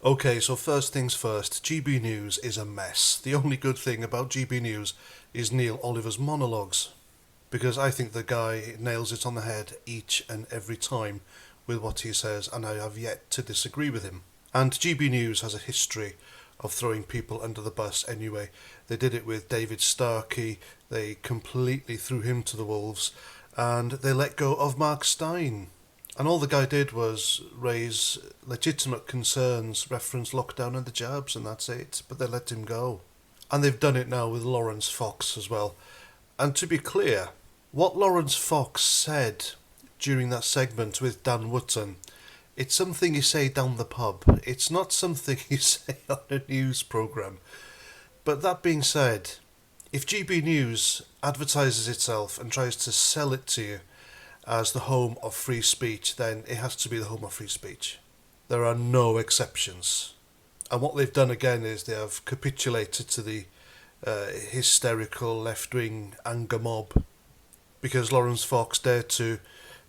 Okay, so first things first, GB News is a mess. The only good thing about GB News is Neil Oliver's monologues, because I think the guy nails it on the head each and every time with what he says, and I have yet to disagree with him. And GB News has a history of throwing people under the bus anyway. They did it with David Starkey, they completely threw him to the wolves, and they let go of Mark Stein. And all the guy did was raise legitimate concerns, reference lockdown and the jabs, and that's it. But they let him go. And they've done it now with Laurence Fox as well. And to be clear, what Laurence Fox said during that segment with Dan Wootton, it's something you say down the pub. It's not something you say on a news programme. But that being said, if GB News advertises itself and tries to sell it to you as the home of free speech, then it has to be the home of free speech. There are no exceptions. And what they've done again is they have capitulated to the hysterical left-wing anger mob, because Laurence Fox dared to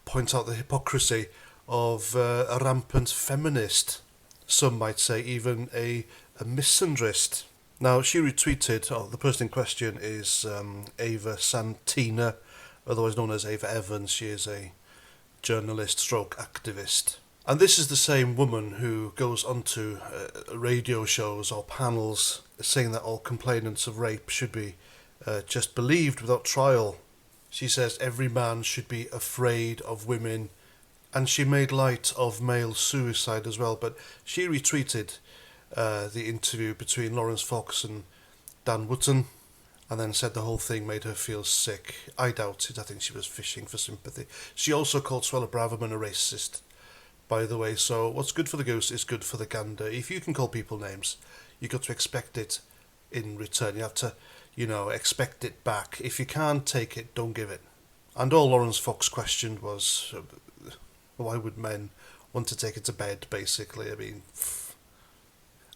point out the hypocrisy of a rampant feminist, some might say even a misandrist. Now, she retweeted, the person in question is Ava Santina, otherwise known as Ava Evans. She is a journalist stroke activist. And this is the same woman who goes onto radio shows or panels saying that all complainants of rape should be just believed without trial. She says every man should be afraid of women, and she made light of male suicide as well. But she retweeted the interview between Laurence Fox and Dan Wootton, and then said the whole thing made her feel sick. I doubt it. I think she was fishing for sympathy. She also called Suella Braverman a racist, by the way. So what's good for the goose is good for the gander. If you can call people names, you've got to expect it in return. You have to, expect it back. If you can't take it, don't give it. And all Laurence Fox questioned was, why would men want to take it to bed, basically? I mean...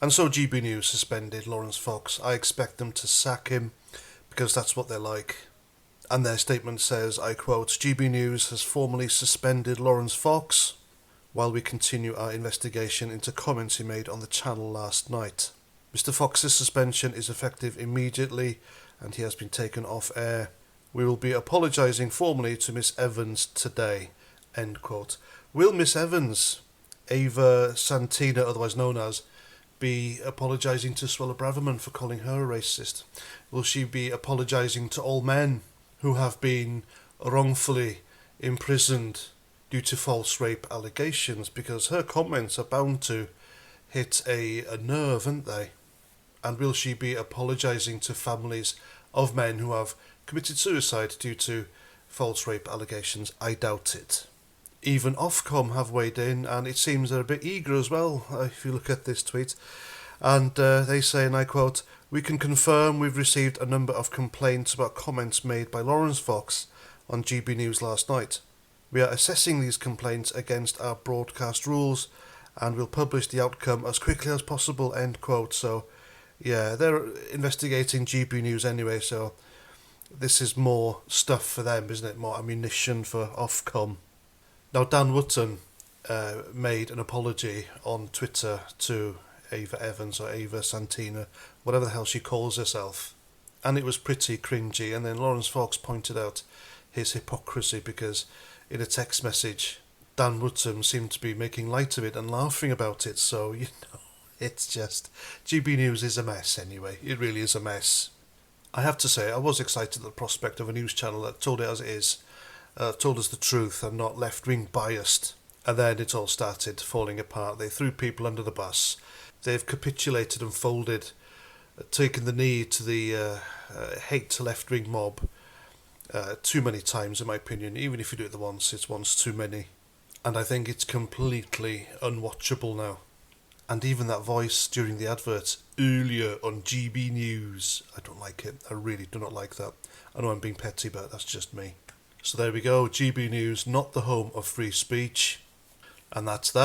And so GB News suspended Laurence Fox. I expect them to sack him, because that's what they're like. And their statement says, I quote, GB News has formally suspended Laurence Fox while we continue our investigation into comments he made on the channel last night. Mr. Fox's suspension is effective immediately, and he has been taken off air. We will be apologising formally to Miss Evans today. End quote. Will Miss Evans, Ava Santina, otherwise known as, be apologising to Suella Braverman for calling her a racist? Will she be apologising to all men who have been wrongfully imprisoned due to false rape allegations? Because her comments are bound to hit a nerve, aren't they? And will she be apologising to families of men who have committed suicide due to false rape allegations? I doubt it. Even Ofcom have weighed in, and it seems they're a bit eager as well, if you look at this tweet. And they say, and I quote, we can confirm we've received a number of complaints about comments made by Laurence Fox on GB News last night. We are assessing these complaints against our broadcast rules, and will publish the outcome as quickly as possible, end quote. So, yeah, they're investigating GB News anyway, so this is more stuff for them, isn't it? More ammunition for Ofcom. Now, Dan Wootton made an apology on Twitter to Ava Evans or Ava Santina, whatever the hell she calls herself, and it was pretty cringy. And then Laurence Fox pointed out his hypocrisy, because in a text message, Dan Wootton seemed to be making light of it and laughing about it. So, it's just... GB News is a mess anyway. It really is a mess. I have to say, I was excited at the prospect of a news channel that told it as it is, told us the truth and not left-wing biased. And then it all started falling apart. They threw people under the bus. They've capitulated and folded, taken the knee to the hate left-wing mob too many times, in my opinion. Even if you do it the once, it's once too many. And I think it's completely unwatchable now. And even that voice during the advert earlier on GB News, I don't like it. I really do not like that. I know I'm being petty, but that's just me. So there we go, GB News, not the home of free speech. And that's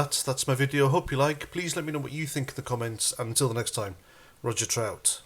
my video. Hope you like. Please let me know what you think in the comments. And until the next time, Roger Trout.